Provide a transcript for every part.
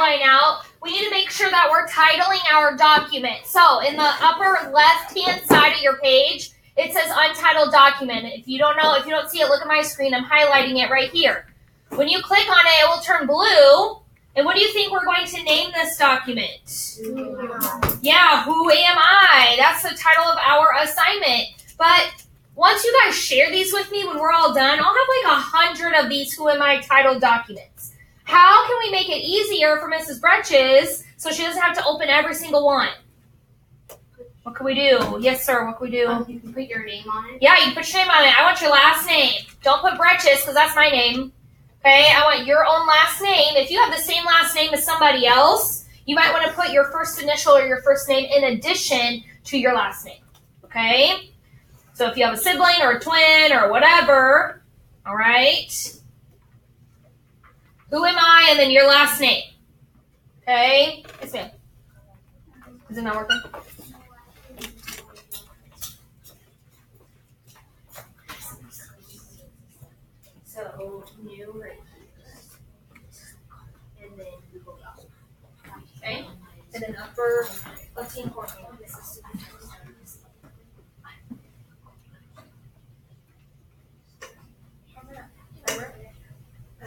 line out, we need to make sure that we're titling our document. So in the upper left-hand side of your page, it says Untitled Document. If you don't see it, look at my screen. I'm highlighting it right here. When you click on it, it will turn blue. And what do you think we're going to name this document? Yeah, Who Am I? That's the title of our assignment. But once you guys share these with me, when we're all done, I'll have like 100 of these Who Am I titled documents. How can we make it easier for Mrs. Bretches so she doesn't have to open every single one? What can we do? Yes, sir, what can we do? You can put your name on it. Yeah, you can put your name on it. I want your last name. Don't put Bretches because that's my name. Okay, I want your own last name. If you have the same last name as somebody else, you might want to put your first initial or your first name in addition to your last name. Okay? So if you have a sibling or a twin or whatever, all right? Who am I? And then your last name. Okay? Yes, ma'am. Is it not working? So, new right here. And then Google Docs. Okay? And then upper left-hand corner.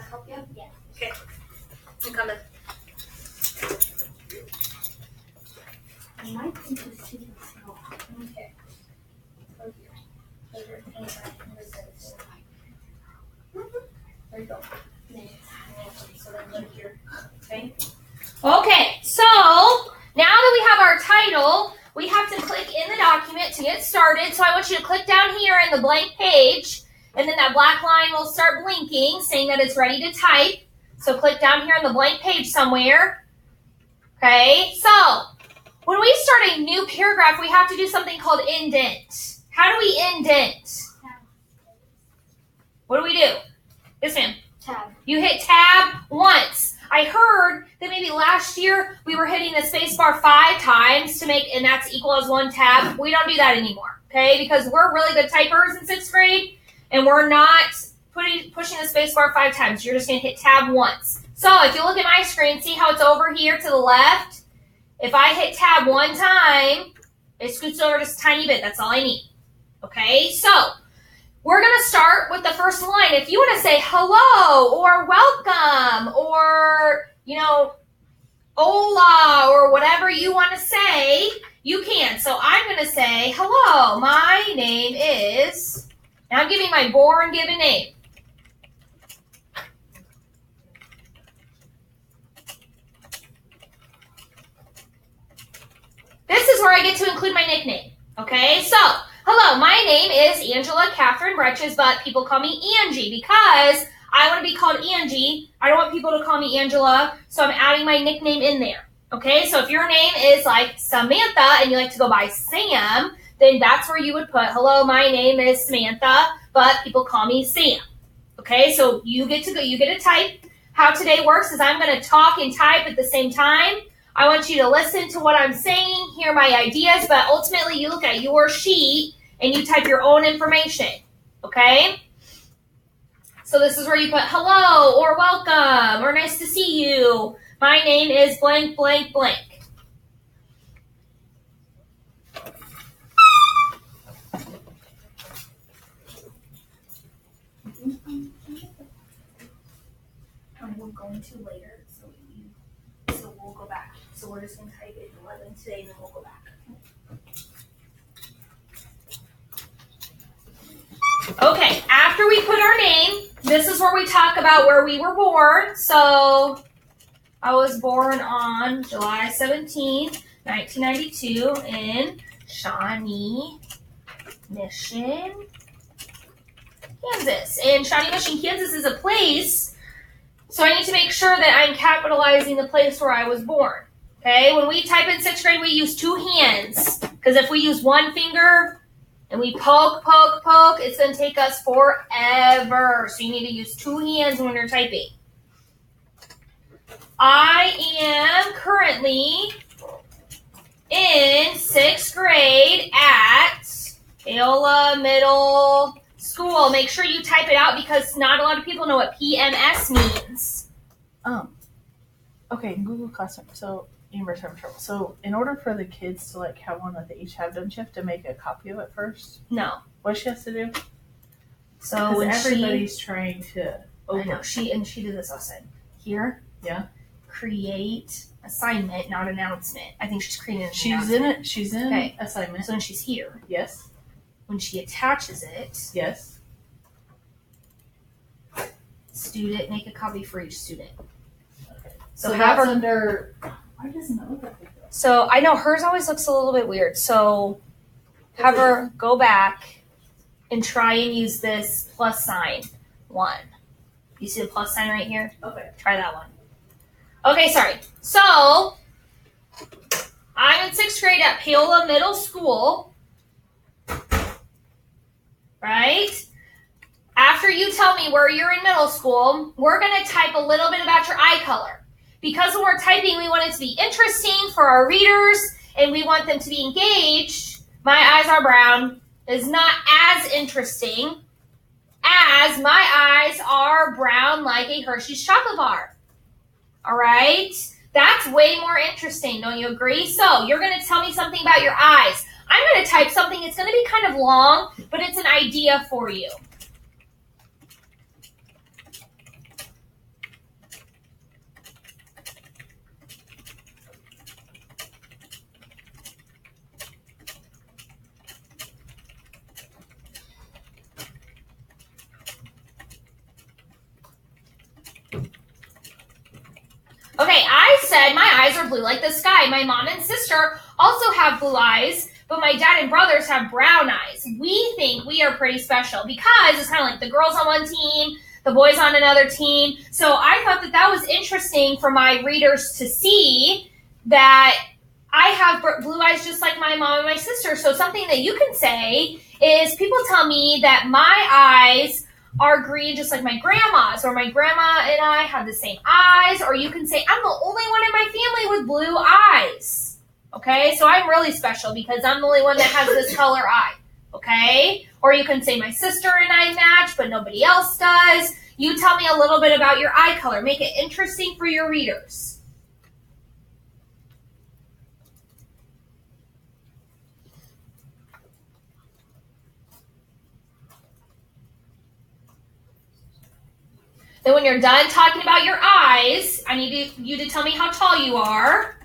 Help you? Yeah. Okay. I'm coming. I might think it's too small. Okay. There you go. So then look here. Okay. Okay, so now that we have our title, we have to click in the document to get started. So I want you to click down here in the blank page, and then that black line will start blinking, saying that it's ready to type. So click down here on the blank page somewhere. Okay, so when we start a new paragraph, we have to do something called indent. How do we indent? What do we do? Yes, ma'am. Tab. You hit tab once. I heard that maybe last year we were hitting the space bar 5 times to make, and that's equal as 1 tab. We don't do that anymore, okay? Because we're really good typers in 6th grade, and we're not pushing the space bar 5 times. You're just going to hit tab once. So if you look at my screen, see how it's over here to the left? If I hit tab 1 time, it scoots over just a tiny bit. That's all I need. Okay, so we're going to start with the first line. If you want to say hello or welcome or, hola or whatever you want to say, you can. So I'm going to say, hello, my name is, now I'm giving my born given name. This is where I get to include my nickname. Okay, so hello, my name is Angela Catherine Bretches, but people call me Angie because I want to be called Angie. I don't want people to call me Angela, so I'm adding my nickname in there. Okay, so if your name is like Samantha and you like to go by Sam, then that's where you would put, hello, my name is Samantha, but people call me Sam. Okay, so you get to type. How today works is I'm going to talk and type at the same time. I want you to listen to what I'm saying, hear my ideas, but ultimately you look at your sheet and you type your own information, okay? So this is where you put hello or welcome or nice to see you. My name is blank, blank, blank. And we'll go into later, so we'll go back. So we're just going to type it 11 today, and then we'll go back. Okay, after we put our name, this is where we talk about where we were born. So I was born on July 17th, 1992 in Shawnee Mission, Kansas. And Shawnee Mission, Kansas is a place, so I need to make sure that I'm capitalizing the place where I was born. Okay, when we type in 6th grade, we use 2 hands. Because if we use 1 finger and we poke, poke, poke, it's going to take us forever. So you need to use 2 hands when you're typing. I am currently in 6th grade at Paola Middle School. Make sure you type it out because not a lot of people know what PMS means. Okay, Google Classroom. So Amber's having trouble. So in order for the kids to like have one that they each have, don't you have to make a copy of it first? No. What she has to do? So when everybody's trying to I know she did this also. Here. Yeah. Create assignment, not announcement. I think she's creating an She's announcement. in it. She's in Okay. assignment. So when she's here, Yes. when she attaches it, Yes. student, make a copy for each student. Okay. So So have that's her. under. Why doesn't it look like that? So I know hers always looks a little bit weird. So have her go back and try and use this plus sign one. You see the plus sign right here? Okay. Try that one. Okay, sorry. So I'm in 6th grade at Paola Middle School. Right? After you tell me where you're in middle school, we're going to type a little bit about your eye color. Because when we're typing, we want it to be interesting for our readers, and we want them to be engaged. My eyes are brown is not as interesting as my eyes are brown like a Hershey's chocolate bar. All right? That's way more interesting, don't you agree? So you're going to tell me something about your eyes. I'm going to type something. It's going to be kind of long, but it's an idea for you. Okay, I said my eyes are blue like the sky. My mom and sister also have blue eyes, but my dad and brothers have brown eyes. We think we are pretty special because it's kind of like the girls on one team, the boys on another team. So I thought that was interesting for my readers to see that I have blue eyes just like my mom and my sister. So something that you can say is people tell me that my eyes are green just like my grandma's, or my grandma and I have the same eyes, or you can say I'm the only one in my family with blue eyes. Okay, so I'm really special because I'm the only one that has this color eye. Okay, or you can say my sister and I match, but nobody else does. You tell me a little bit about your eye color. Make it interesting for your readers. Then when you're done talking about your eyes, I need you to tell me how tall you are.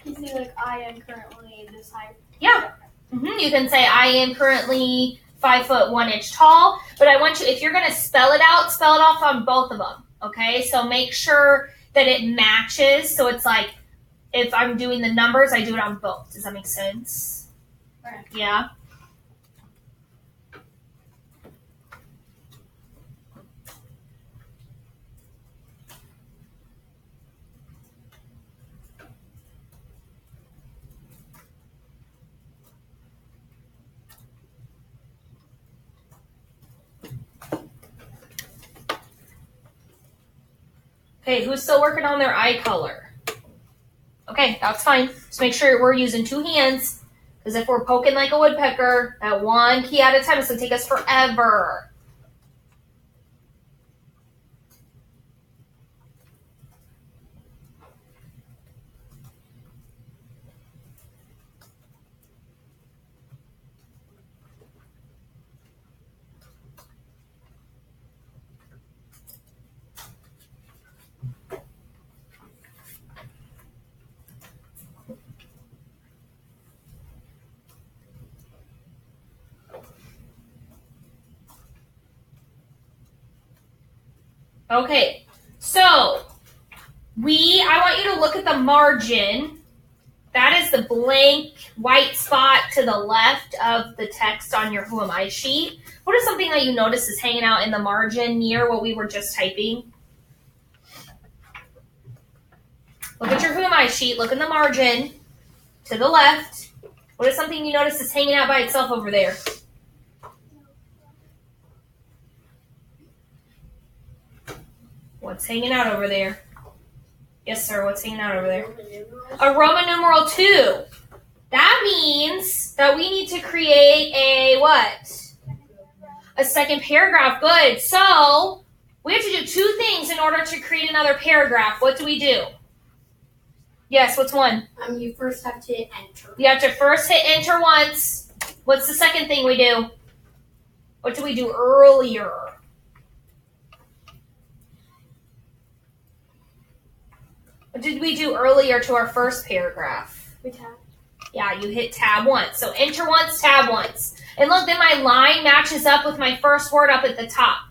You say like I am currently this height. Yeah. You can say I am currently 5 foot 1 inch tall, but I want you, if you're going to spell it out, spell it off on both of them. Okay, so make sure that it matches. So it's like if I'm doing the numbers, I do it on both. Does that make sense? Right. Yeah. Okay, who's still working on their eye color? Okay, that's fine. Just make sure we're using 2 hands, because if we're poking like a woodpecker at one key at a time, it's going to take us forever. Okay, so I want you to look at the margin. That is the blank white spot to the left of the text on your Who Am I sheet. What is something that you notice is hanging out in the margin near what we were just typing? Look at your Who Am I sheet. Look in the margin to the left. What is something you notice is hanging out by itself over there? What's hanging out over there? Yes, sir. What's hanging out over there? A Roman numeral 2. That means that we need to create a what? A second paragraph. Good. So We have to do two things in order to create another paragraph. What do we do? Yes, what's one? You first have to hit enter. You have to first hit enter once. What's the second thing we do? What did we do earlier? What did we do earlier to our first paragraph? We tab. Yeah, you hit tab once. So enter once, tab once. And look, then my line matches up with my first word up at the top.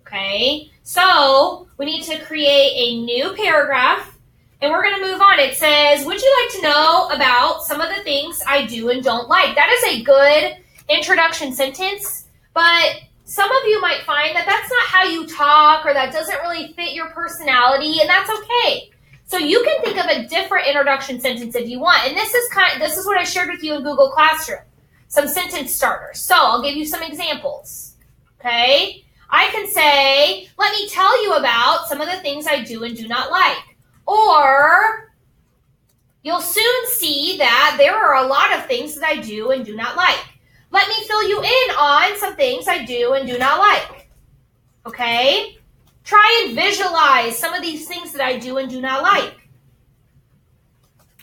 Okay, so we need to create a new paragraph, and we're going to move on. It says, would you like to know about some of the things I do and don't like? That is a good introduction sentence, but some of you might find that that's not how you talk, or that doesn't really fit your personality, and that's okay. So you can think of a different introduction sentence if you want, and this is what I shared with you in Google Classroom, some sentence starters. So I'll give you some examples, okay? I can say, let me tell you about some of the things I do and do not like. Or, you'll soon see that there are a lot of things that I do and do not like. Let me fill you in on some things I do and do not like. Okay? Try and visualize some of these things that I do and do not like.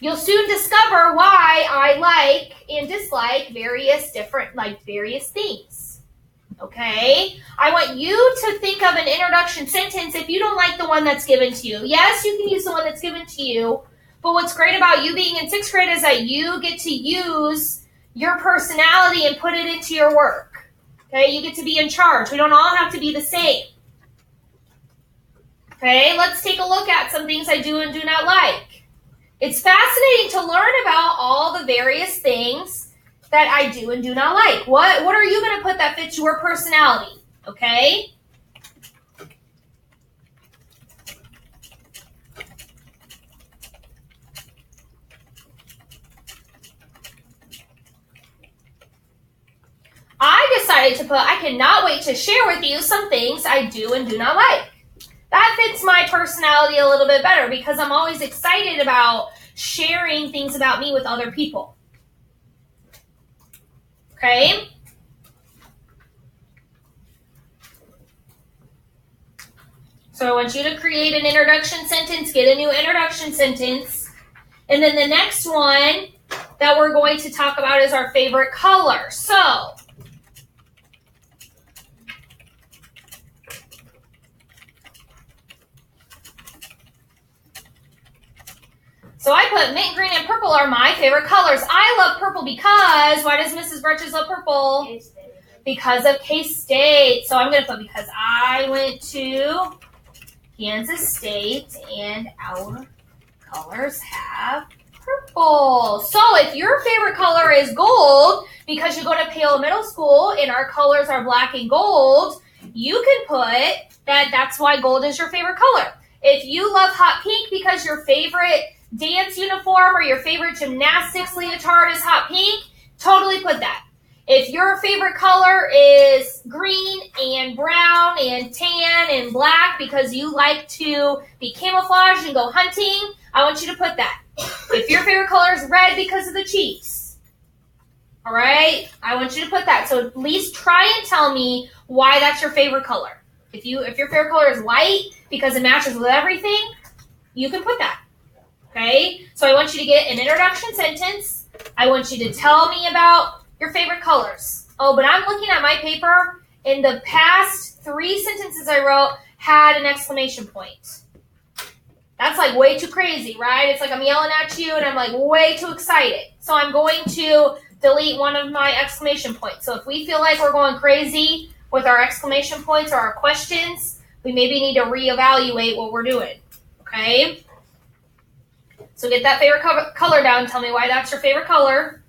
You'll soon discover why I like and dislike various things. Okay? I want you to think of an introduction sentence if you don't like the one that's given to you. Yes, you can use the one that's given to you, but what's great about you being in 6th grade is that you get to use your personality and put it into your work. Okay? You get to be in charge. We don't all have to be the same. Okay? Let's take a look at some things I do and do not like. It's fascinating to learn about all the various things that I do and do not like. What are you going to put that fits your personality? Okay? I decided to put, I cannot wait to share with you some things I do and do not like. That fits my personality a little bit better because I'm always excited about sharing things about me with other people. Okay? So I want you to create an introduction sentence, get a new introduction sentence, and then the next one that we're going to talk about is our favorite color. So I put mint, green, and purple are my favorite colors. I love purple because, why does Mrs. Bretches love purple? K-State. Because of K-State. So I'm going to put because I went to Kansas State and our colors have purple. So if your favorite color is gold because you go to Pale Middle School and our colors are black and gold, you can put that's why gold is your favorite color. If you love hot pink because your favorite dance uniform or your favorite gymnastics leotard is hot pink, totally put that. If your favorite color is green and brown and tan and black because you like to be camouflaged and go hunting, I want you to put that. If your favorite color is red because of the Chiefs, all right, I want you to put that. So at least try and tell me why that's your favorite color. If your favorite color is white because it matches with everything, you can put that. Okay, so I want you to get an introduction sentence. I want you to tell me about your favorite colors. Oh, but I'm looking at my paper, and the past 3 sentences I wrote had an exclamation point. That's like way too crazy, right? It's like I'm yelling at you, and I'm like way too excited. So I'm going to delete one of my exclamation points. So if we feel like we're going crazy with our exclamation points or our questions, we maybe need to reevaluate what we're doing, okay? So get that favorite color down. Tell me why that's your favorite color.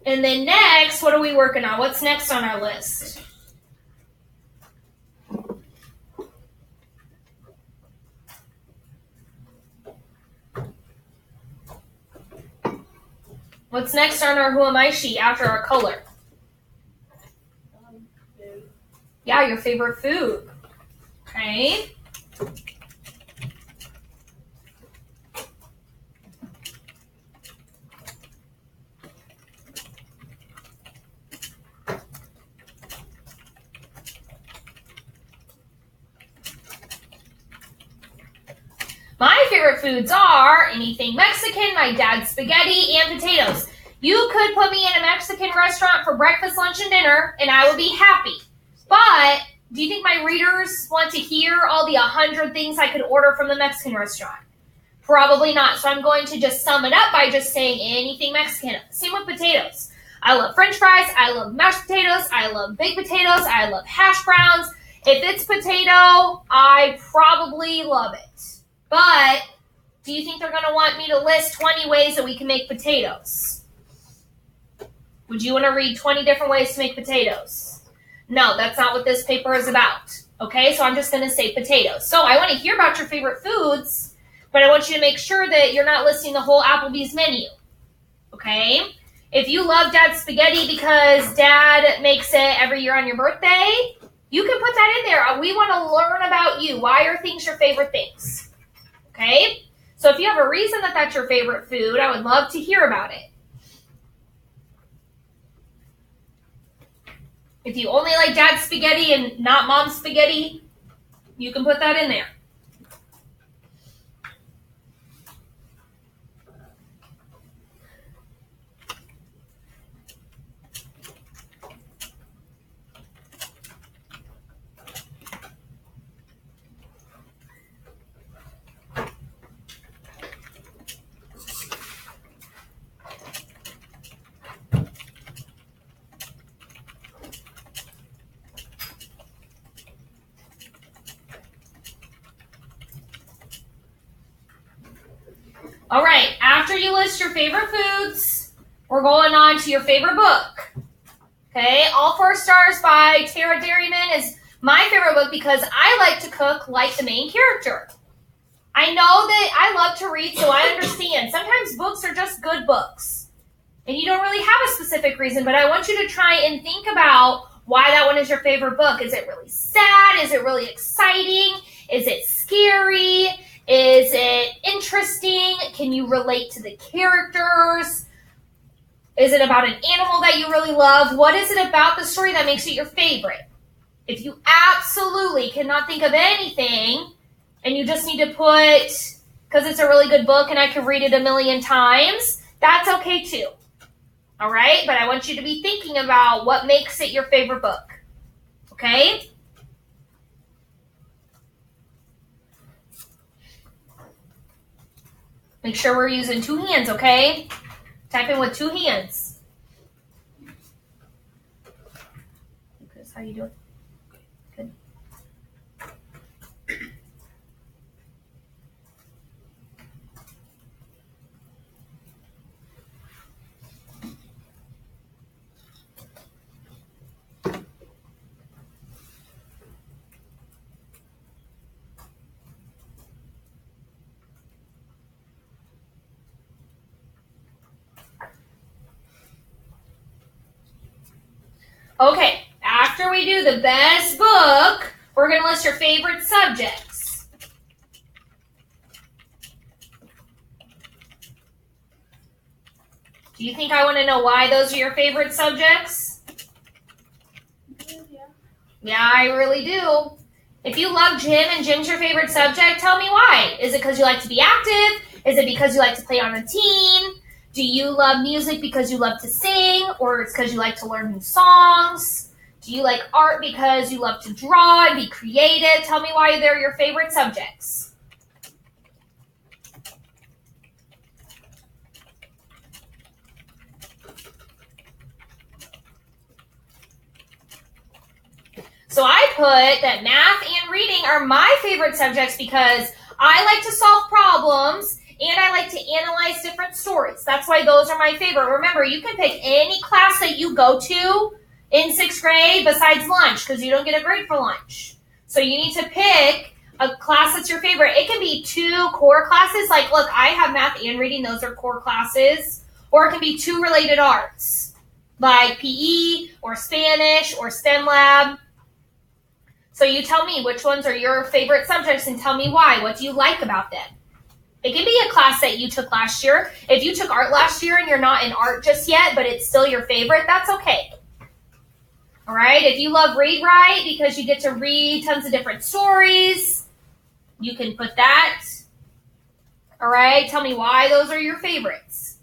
And then next, what are we working on? What's next on our list? What's next on our Who Am I sheet after our color? food. Yeah, your favorite food. Okay. My favorite foods are anything Mexican, my dad's spaghetti, and potatoes. You could put me in a Mexican restaurant for breakfast, lunch, and dinner, and I would be happy. But do you think my readers want to hear all the 100 things I could order from the Mexican restaurant? Probably not. So I'm going to just sum it up by just saying anything Mexican. Same with potatoes. I love French fries. I love mashed potatoes. I love baked potatoes. I love hash browns. If it's potato, I probably love it. But do you think they're going to want me to list 20 ways that we can make potatoes? Would you want to read 20 different ways to make potatoes? No, that's not what this paper is about. Okay, so I'm just going to say potatoes. So I want to hear about your favorite foods, but I want you to make sure that you're not listing the whole Applebee's menu. Okay? If you love Dad's spaghetti because Dad makes it every year on your birthday, you can put that in there. We want to learn about you. Why are things your favorite things? Okay? So if you have a reason that that's your favorite food, I would love to hear about it. If you only like Dad's spaghetti and not Mom's spaghetti, you can put that in there. All right, after you list your favorite foods, we're going on to your favorite book. Okay, All Four Stars by Tara Dairyman is my favorite book because I like to cook like the main character. I know that I love to read, so I understand. Sometimes books are just good books. And you don't really have a specific reason, but I want you to try and think about why that one is your favorite book. Is it really sad? Is it really exciting? Is it scary? Is it interesting? Can you relate to the characters? Is it about an animal that you really love? What is it about the story that makes it your favorite? If you absolutely cannot think of anything and you just need to put, because it's a really good book and I could read it 1,000,000 times, that's okay too. All right? But I want you to be thinking about what makes it your favorite book. Okay? Make sure we're using 2 hands, okay? Type in with 2 hands. Lucas, how you doing? Good. Okay, after we do the best book, we're going to list your favorite subjects. Do you think I want to know why those are your favorite subjects? Yeah, I really do. If you love gym and gym's your favorite subject, tell me why. Is it because you like to be active? Is it because you like to play on a team? Do you love music because you love to sing, or it's because you like to learn new songs? Do you like art because you love to draw and be creative? Tell me why they're your favorite subjects. So I put that math and reading are my favorite subjects because I like to solve problems and I like to analyze different stories. That's why those are my favorite. Remember, you can pick any class that you go to in 6th grade besides lunch because you don't get a grade for lunch. So you need to pick a class that's your favorite. It can be 2 core classes. Like, look, I have math and reading. Those are core classes. Or it can be 2 related arts. like PE or Spanish or STEM lab. So you tell me which ones are your favorite subjects and tell me why. What do you like about them? It can be a class that you took last year. If you took art last year and you're not in art just yet, but it's still your favorite, that's okay. All right? If you love read write because you get to read tons of different stories, you can put that. All right? Tell me why those are your favorites.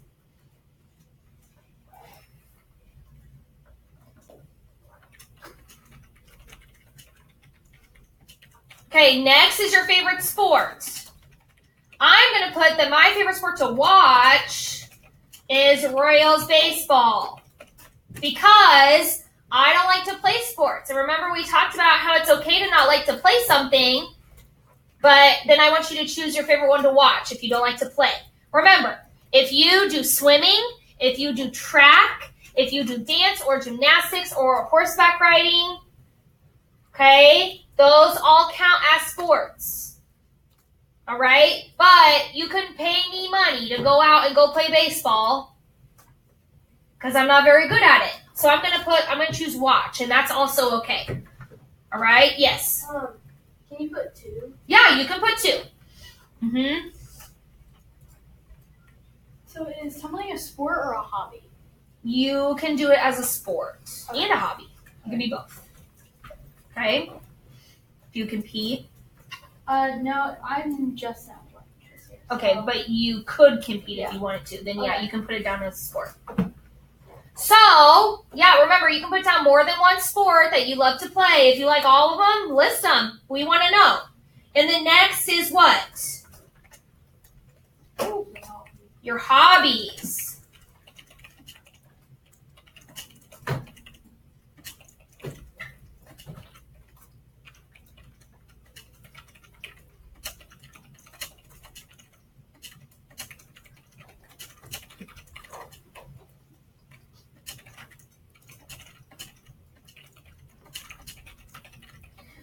Okay, next is your favorite sport. I'm going to put that my favorite sport to watch is Royals baseball because I don't like to play sports. And remember, we talked about how it's okay to not like to play something, but then I want you to choose your favorite one to watch if you don't like to play. Remember, if you do swimming, if you do track, if you do dance or gymnastics or horseback riding, okay, those all count as sports. All right? But you couldn't pay me money to go out and go play baseball because I'm not very good at it. So I'm gonna choose watch, and that's also okay. All right? Yes. Can you put 2? Yeah, you can put 2. Mm-hmm. So is tumbling a sport or a hobby? You can do it as a sport and a hobby. You can be both. Okay? Do you compete? No, I'm just now interested. Okay, but you could compete if you wanted to. Then yeah, you can put it down as a sport. So, yeah, remember, you can put down more than one sport that you love to play. If you like all of them, list them. We want to know. And the next is what? Your hobbies.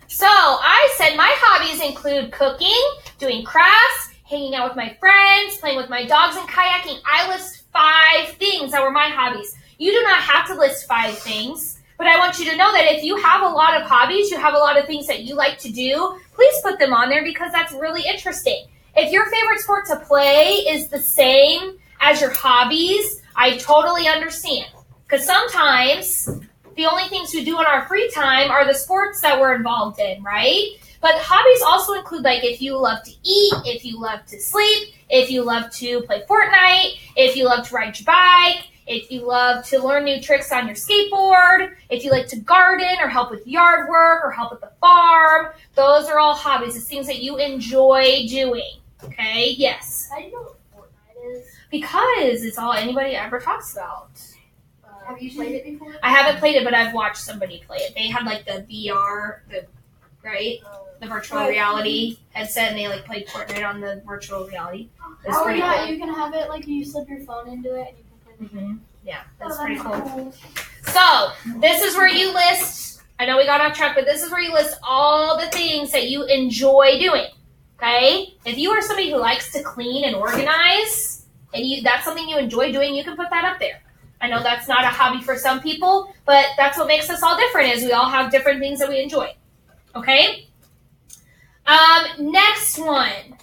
So I said my hobbies include cooking, doing crafts, hanging out with my friends, playing with my dogs, and kayaking. I list 5 things that were my hobbies. You do not have to list 5 things, but I want you to know that if you have a lot of hobbies, you have a lot of things that you like to do, please put them on there because that's really interesting. If your favorite sport to play is the same as your hobbies, I totally understand. Because sometimes the only things we do in our free time are the sports that we're involved in, right? But hobbies also include, like, if you love to eat, if you love to sleep, if you love to play Fortnite, if you love to ride your bike, if you love to learn new tricks on your skateboard, if you like to garden or help with yard work or help at the farm. Those are all hobbies. It's things that you enjoy doing. Okay? Yes. How do you know what Fortnite is? Because it's all anybody ever talks about. Have you played it before? I haven't played it, but I've watched somebody play it. They had like the VR, right? The virtual reality headset, and they like played Fortnite on the virtual reality. It's pretty cool. You can have it like you slip your phone into it and you can play the game. Yeah, that's pretty cool. So this is where you list. I know we got off track, but this is where you list all the things that you enjoy doing. Okay, if you are somebody who likes to clean and organize, and that's something you enjoy doing, you can put that up there. I know that's not a hobby for some people, but that's what makes us all different is we all have different things that we enjoy. Okay? Next one.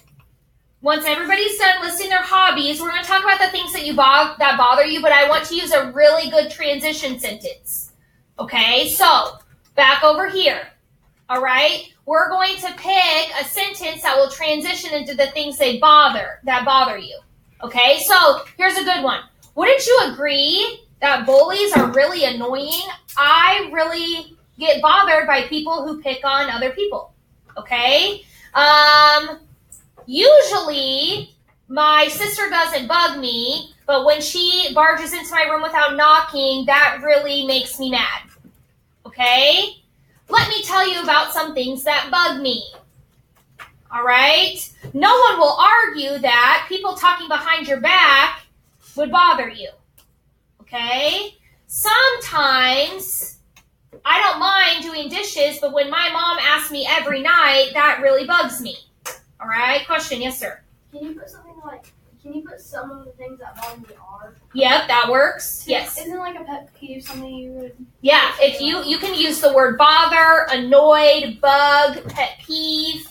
Once everybody's done listing their hobbies, we're going to talk about the things that that bother you, but I want to use a really good transition sentence. Okay? So, back over here. All right? We're going to pick a sentence that will transition into the things that bother you. Okay? So, here's a good one. Wouldn't you agree that bullies are really annoying? I really get bothered by people who pick on other people. Okay? Usually, my sister doesn't bug me, but when she barges into my room without knocking, that really makes me mad. Okay? Let me tell you about some things that bug me. All right? No one will argue that people talking behind your back would bother you, okay? Sometimes I don't mind doing dishes, but when my mom asks me every night, that really bugs me. All right? Question, yes, sir. Can you put something like, Can you put some of the things that bother me are? Yep, that works. Yes. Isn't like a pet peeve something you would? Yeah, if you can use the word bother, annoyed, bug, pet peeve.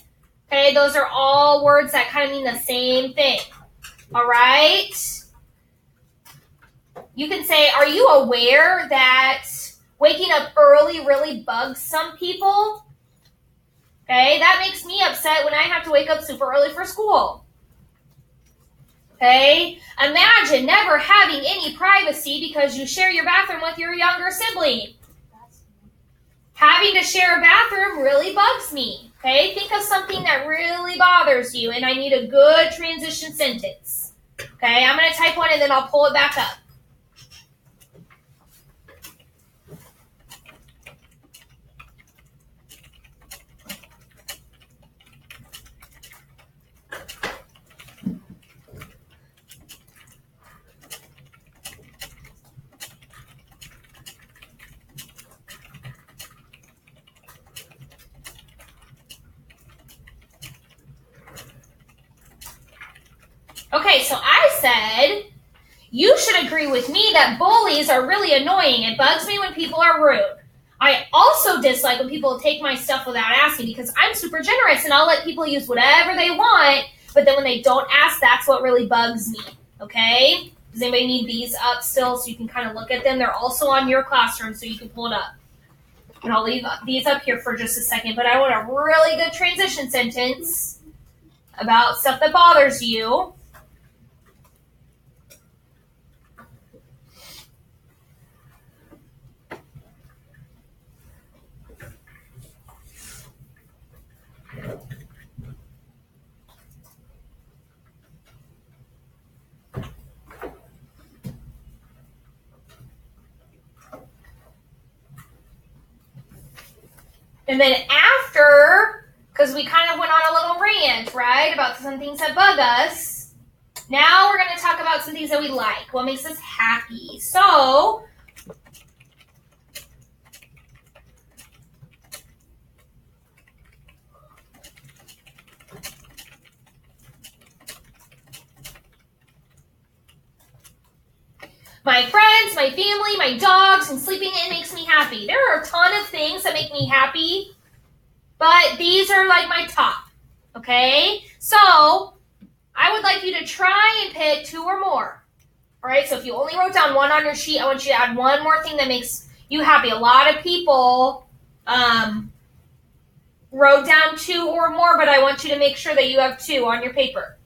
Okay, those are all words that kind of mean the same thing. All right? You can say, are you aware that waking up early really bugs some people? Okay, that makes me upset when I have to wake up super early for school. Okay, imagine never having any privacy because you share your bathroom with your younger sibling. Having to share a bathroom really bugs me. Okay, think of something that really bothers you, and I need a good transition sentence. Okay, I'm going to type one and then I'll pull it back up. Okay, so I said, you should agree with me that bullies are really annoying. It bugs me when people are rude. I also dislike when people take my stuff without asking because I'm super generous and I'll let people use whatever they want, but then when they don't ask, that's what really bugs me. Okay? Does anybody need these up still so you can kind of look at them? They're also on your classroom so you can pull it up. And I'll leave these up here for just a second, but I want a really good transition sentence about stuff that bothers you. And then after, because we kind of went on a little rant, right, about some things that bug us, now we're going to talk about some things that we like, what makes us happy. So, my friends, my family, my dogs, and sleeping in makes me happy. There are a ton of things that make me happy, but these are like my top, okay? So, I would like you to try and pick 2 or more. All right, so if you only wrote down 1 on your sheet, I want you to add 1 more thing that makes you happy. A lot of people wrote down 2 or more, but I want you to make sure that you have 2 on your paper.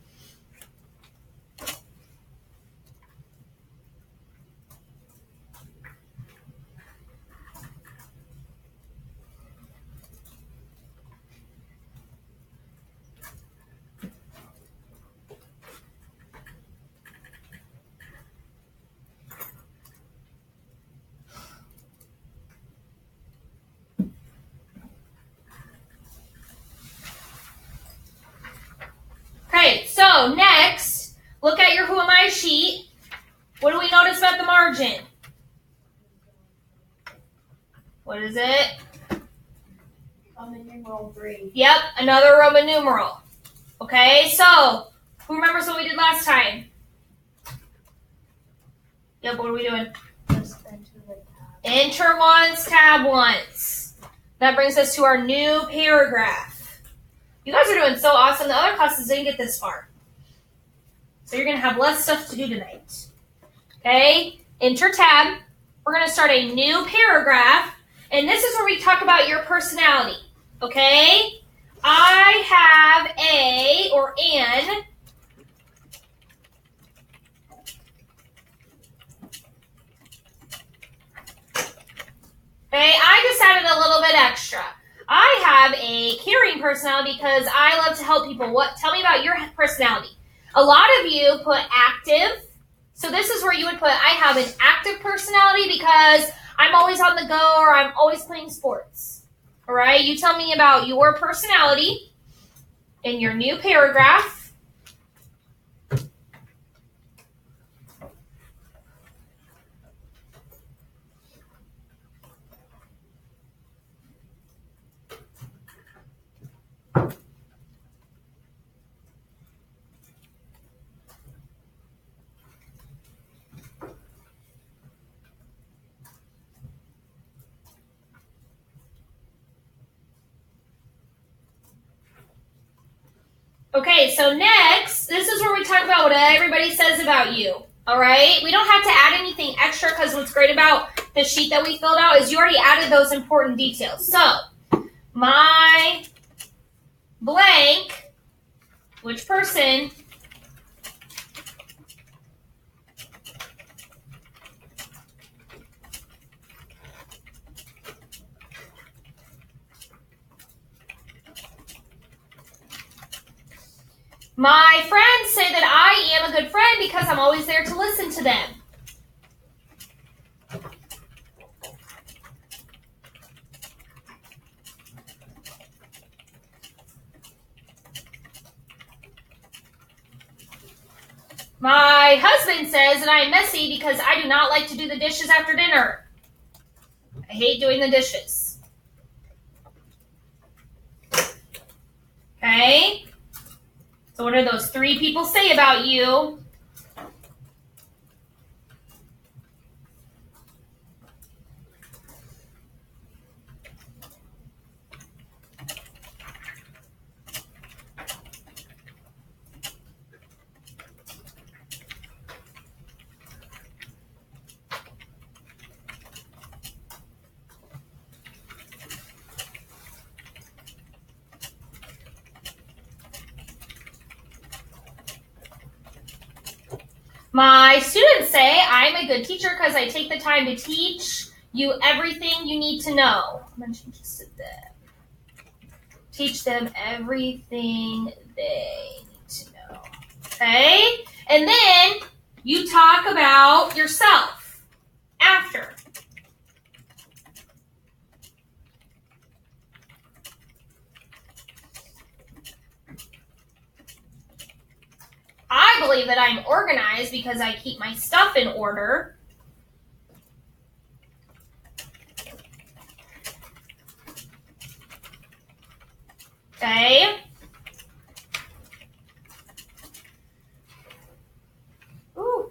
Okay, so next, look at your Who Am I sheet. What do we notice about the margin? What is it? Roman numeral 3. Yep, another Roman numeral. Okay, so who remembers what we did last time? Yep, what are we doing? Just enter the tab. Enter once, tab once. That brings us to our new paragraph. You guys are doing so awesome. The other classes didn't get this far. So you're going to have less stuff to do tonight. Okay, enter tab. We're going to start a new paragraph. And this is where we talk about your personality. Okay, I have a or an okay, I just added a little bit extra. I have a caring personality because I love to help people. What? Tell me about your personality. A lot of you put active. So this is where you would put, I have an active personality because I'm always on the go or I'm always playing sports. All right? You tell me about your personality in your new paragraph. Okay, so next, this is where we talk about what everybody says about you. All right? We don't have to add anything extra because what's great about the sheet that we filled out is you already added those important details. So, my blank, which person my friends say that I am a good friend because I'm always there to listen to them. My husband says that I am messy because I do not like to do the dishes after dinner. I hate doing the dishes. Okay? So what do those 3 people say about you? My students say I'm a good teacher because I take the time to teach you everything you need to know. I'm going to change this to that. Teach them everything they need to know. Okay? And then you talk about yourself after. I believe that I'm organized because I keep my stuff in order. Okay. Ooh.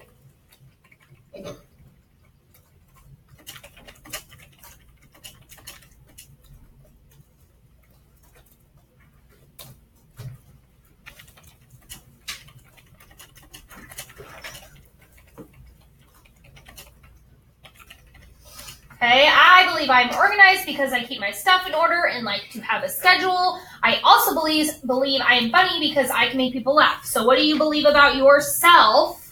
Okay, I believe I'm organized because I keep my stuff in order and like to have a schedule. I also believe I am funny because I can make people laugh. So what do you believe about yourself?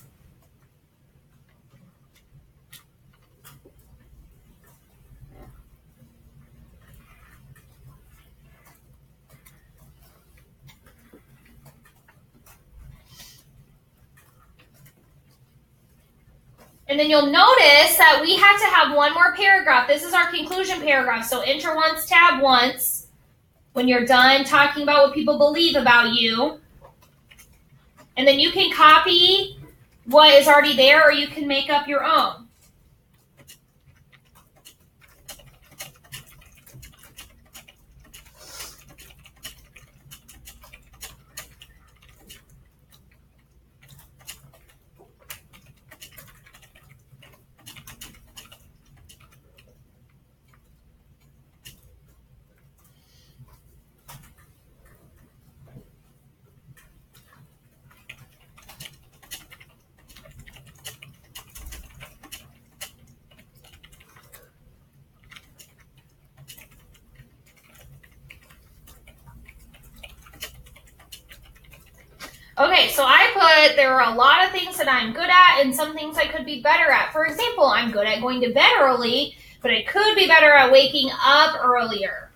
And then you'll notice that we have to have one more paragraph. This is our conclusion paragraph. So enter once, tab once. When you're done talking about what people believe about you. And then you can copy what is already there or you can make up your own. Okay, so I put there are a lot of things that I'm good at and some things I could be better at. For example, I'm good at going to bed early, but I could be better at waking up earlier.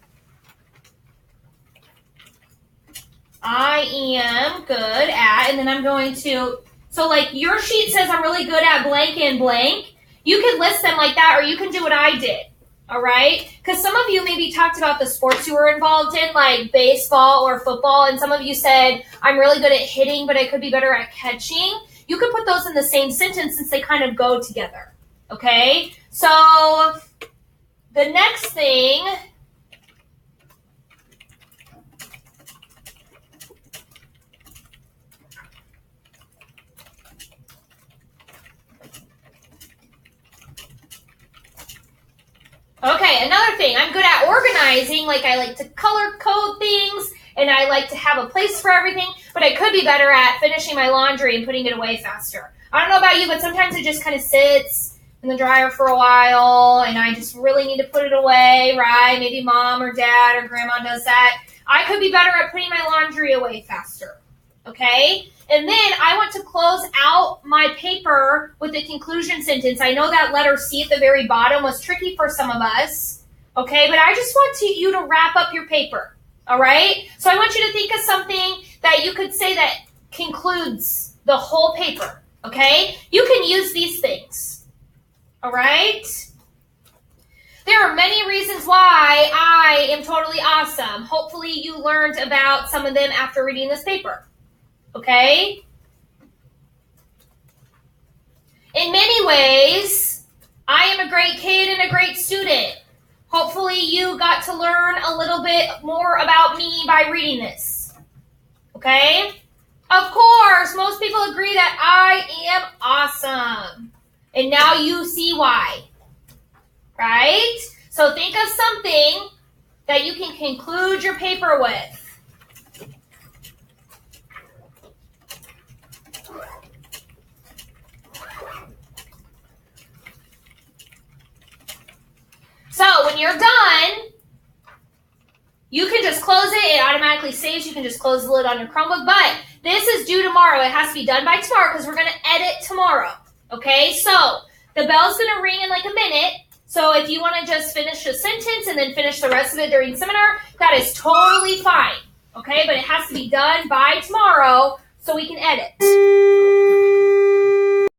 I am good at, and then I'm going to, so like your sheet says I'm really good at blank and blank. You can list them like that, or you can do what I did. All right? Because some of you maybe talked about the sports you were involved in, like baseball or football, and some of you said, I'm really good at hitting, but I could be better at catching. You could put those in the same sentence since they kind of go together. Okay? So the next thing Okay, another thing, I'm good at organizing, like I like to color code things and I like to have a place for everything, but I could be better at finishing my laundry and putting it away faster. I don't know about you, but sometimes it just kind of sits in the dryer for a while, and I just really need to put it away, right? Maybe mom or dad or grandma does that. I could be better at putting my laundry away faster, okay? And then I want to close out my paper with a conclusion sentence. I know that letter C at the very bottom was tricky for some of us, okay? But I just want you to wrap up your paper, all right? So I want you to think of something that you could say that concludes the whole paper, okay? You can use these things, all right? There are many reasons why I am totally awesome. Hopefully you learned about some of them after reading this paper. Okay? In many ways, I am a great kid and a great student. Hopefully you got to learn a little bit more about me by reading this. Okay? Of course, most people agree that I am awesome. And now you see why. Right? So think of something that you can conclude your paper with. So when you're done, you can just close it. It automatically saves. You can just close the lid on your Chromebook. But this is due tomorrow. It has to be done by tomorrow because we're going to edit tomorrow. Okay? So the bell's going to ring in like a minute. So if you want to just finish a sentence and then finish the rest of it during seminar, that is totally fine. Okay? But it has to be done by tomorrow so we can edit.